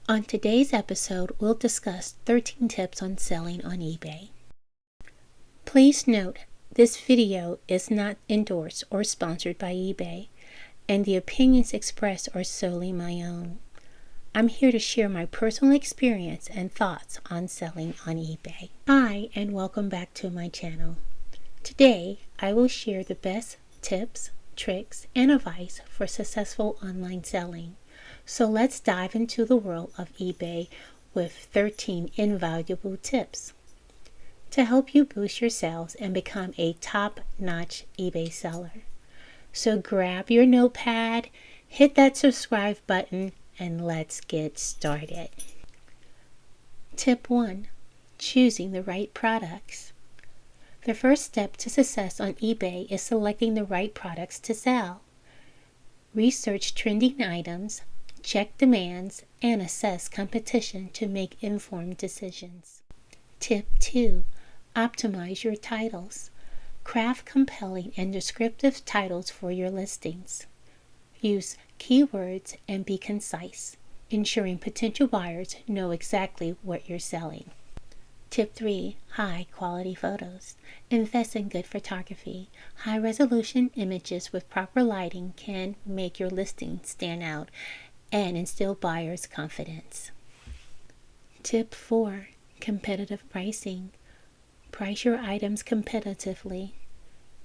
On today's episode, we'll discuss 13 tips on selling on eBay. Please note, this video is not endorsed or sponsored by eBay, and the opinions expressed are solely my own. I'm here to share my personal experience and thoughts on selling on eBay. Hi, and welcome back to my channel. Today, I will share the best tips, tricks, and advice for successful online selling. So let's dive into the world of eBay with 13 invaluable tips to help you boost your sales and become a top-notch eBay seller. So grab your notepad, hit that subscribe button, and let's get started. Tip 1. Choosing the right products. The first step to success on eBay is selecting the right products to sell. Research trending items, check demands, and assess competition to make informed decisions. Tip 2. Optimize your titles. Craft compelling and descriptive titles for your listings. Use keywords and be concise, ensuring potential buyers know exactly what you're selling. Tip 3. High quality photos. Invest in good photography. High resolution images with proper lighting can make your listing stand out and instill buyers' confidence. Tip 4. Competitive pricing. Price your items competitively.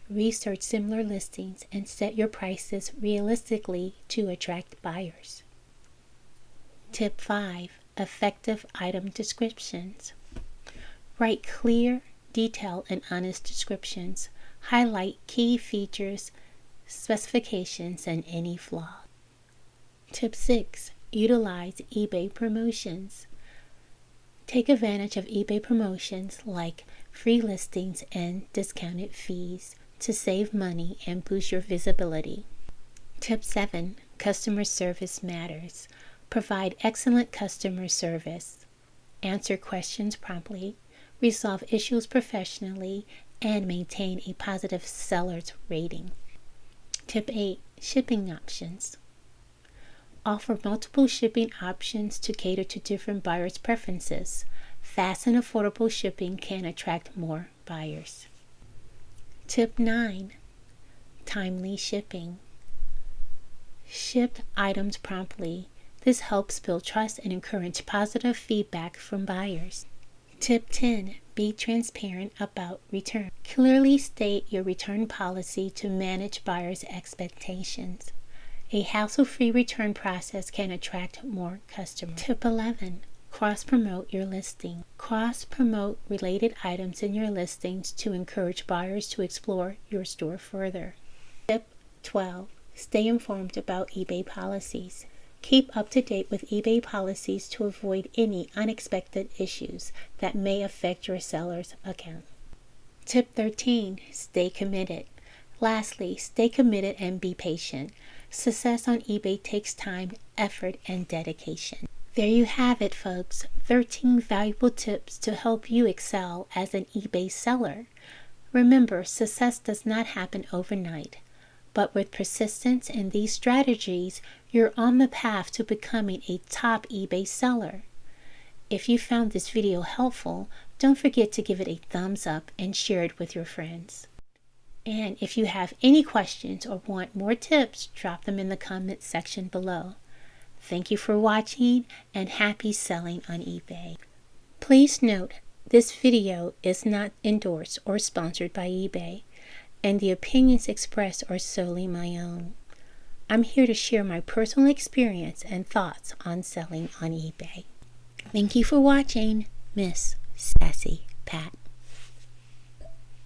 Research similar listings and set your prices realistically to attract buyers. Tip 5. Effective item descriptions. Write clear, detailed, and honest descriptions. Highlight key features, specifications, and any flaws. Tip 6. Utilize eBay promotions. Take advantage of eBay promotions like free listings and discounted fees to save money and boost your visibility. Tip 7. Customer service matters. Provide excellent customer service. Answer questions promptly. Resolve issues professionally, and maintain a positive seller's rating. Tip 8. Shipping options. Offer multiple shipping options to cater to different buyers' preferences. Fast and affordable shipping can attract more buyers. Tip 9. Timely shipping. Ship items promptly. This helps build trust and encourage positive feedback from buyers. Tip 10. Be transparent about return. Clearly state your return policy to manage buyers' expectations. A hassle-free return process can attract more customers. Tip 11. Cross-promote your listing. Cross-promote related items in your listings to encourage buyers to explore your store further. Tip 12. Stay informed about eBay policies. Keep up to date with eBay policies to avoid any unexpected issues that may affect your seller's account. Tip 13. Stay committed. Lastly, stay committed and be patient. Success on eBay takes time, effort, and dedication. There you have it, folks. 13 valuable tips to help you excel as an eBay seller. Remember, success does not happen overnight, but with persistence and these strategies, you're on the path to becoming a top eBay seller. If you found this video helpful, don't forget to give it a thumbs up and share it with your friends. And if you have any questions or want more tips, drop them in the comment section below. Thank you for watching and happy selling on eBay. Please note, this video is not endorsed or sponsored by eBay, and the opinions expressed are solely my own. I'm here to share my personal experience and thoughts on selling on eBay. Thank you for watching, Miss Sassy Pat.